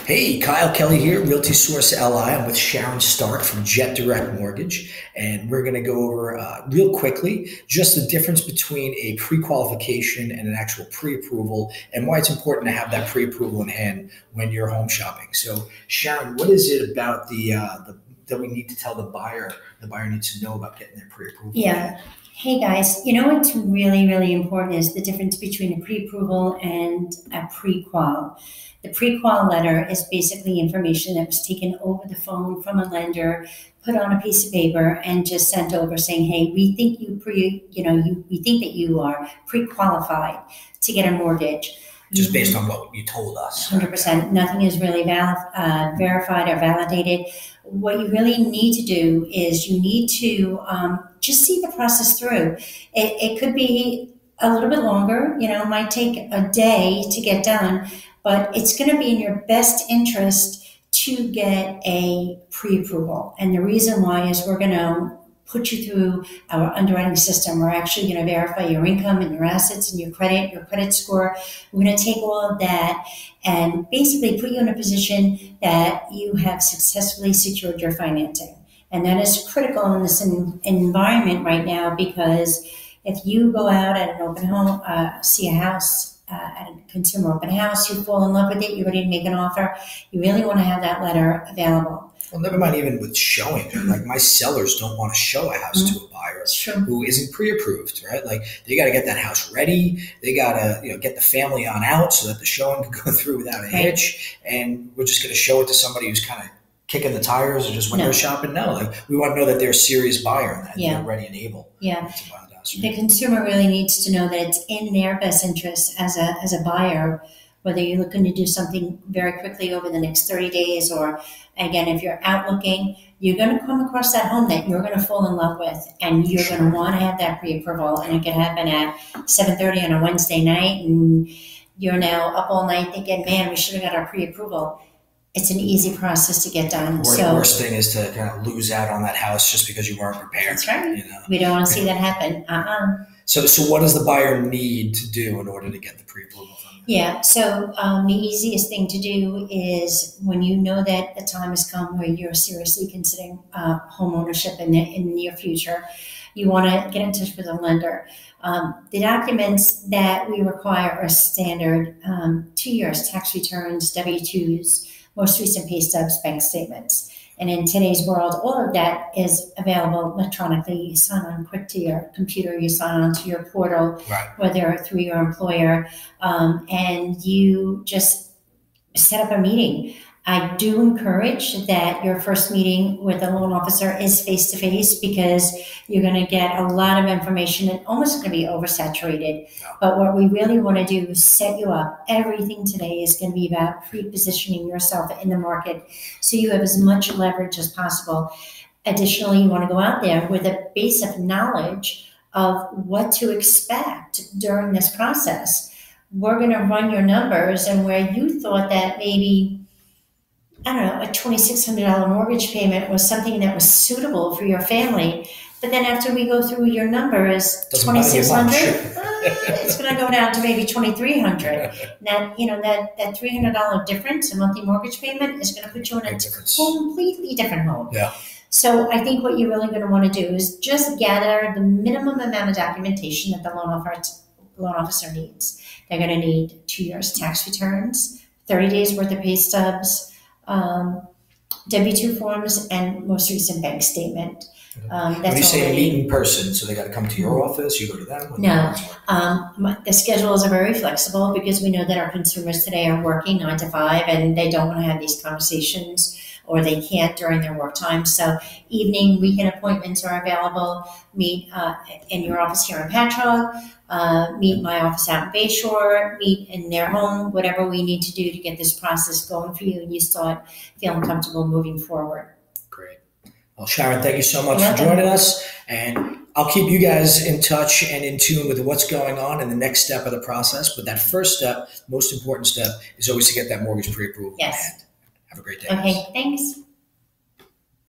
Hey, Kyle Kelly here, Realty Source LI. I'm with Sharon Starke from Jet Direct Mortgage, and we're going to go over real quickly just the difference between a pre-qualification and an actual pre-approval, and why it's important to have that pre-approval in hand when you're home shopping. So, Sharon, what is it about that we need to tell the buyer needs to know about getting their pre-approval? Yeah. Hey guys, you know what's really important is the difference between a pre-approval and a pre-qual. The pre-qual letter is basically information that was taken over the phone from a lender, put on a piece of paper, and just sent over saying, "Hey, we think we think that you are pre-qualified to get a mortgage." Just based on what you told us. 100%. Nothing is really verified or validated. What you really need to do is you need to just see the process through. It could be a little bit longer, it might take a day to get done, but it's going to be in your best interest to get a pre-approval. And the reason why is we're going to put you through our underwriting system. We're actually going to verify your income and your assets and your credit score. We're going to take all of that and basically put you in a position that you have successfully secured your financing. And that is critical in this environment right now, because if you go out at an open home, see a house at a consumer open house, you fall in love with it, you're ready to make an offer, you really want to have that letter available. Well, never mind even with showing. Like, my sellers don't want to show a house to a buyer who isn't pre-approved, right? Like, they got to get that house ready. They got to get the family on out so that the showing can go through without a hitch. And we're just going to show it to somebody who's kind of kicking the tires or just window shopping. No, like, we want to know that they're a serious buyer and that they're ready and able to buy the house. The consumer really needs to know that it's in their best interest as a buyer, whether you're looking to do something very quickly over the next 30 days, or again, if you're out looking, you're going to come across that home that you're going to fall in love with, and you're going to want to have that pre-approval. And it can happen at 7:30 on a Wednesday night, and you're now up all night thinking, man, we should have got our pre-approval. It's an easy process to get done. The worst thing is to kind of lose out on that house just because you weren't prepared. That's right. We don't want to see that happen. So what does the buyer need to do in order to get the pre-approval from you? Yeah, so the easiest thing to do is when you know that the time has come where you're seriously considering home ownership in the near future, you want to get in touch with a lender. The documents that we require are standard: 2 years tax returns, W-2s, most recent pay stubs, bank statements. And in today's world, all of that is available electronically. You sign on quick to your computer, you sign on to your portal, whether through your employer, and you just set up a meeting. I do encourage that your first meeting with a loan officer is face-to-face, because you're going to get a lot of information and almost going to be oversaturated. But what we really want to do is set you up. Everything today is going to be about pre-positioning yourself in the market so you have as much leverage as possible. Additionally, you want to go out there with a base of knowledge of what to expect during this process. We're going to run your numbers, and where you thought that maybe, I don't know, a $2,600 mortgage payment was something that was suitable for your family. But then after we go through your numbers, $2,600, it's going to go down to maybe $2,300. That $300 difference in monthly mortgage payment is going to put you in a completely different home. Yeah. So I think what you're really going to want to do is just gather the minimum amount of documentation that the loan officer needs. They're going to need 2 years tax returns, 30 days worth of pay stubs, W-2 forms, and most recent bank statement. When you say meet in person, so they got to come to your office, you go to them? No, the schedules are very flexible, because we know that our consumers today are working 9 to 5, and they don't want to have these conversations, or they can't during their work time. So evening, weekend appointments are available. Meet in your office here in Patchogue, meet in my office out in Bayshore, meet in their home, whatever we need to do to get this process going for you, and you start feeling comfortable moving forward. Great. Well, Sharon, thank you so much for joining us, and I'll keep you guys in touch and in tune with what's going on in the next step of the process. But that first step, most important step, is always to get that mortgage pre-approval. Yes. Have a great day. Okay, thanks.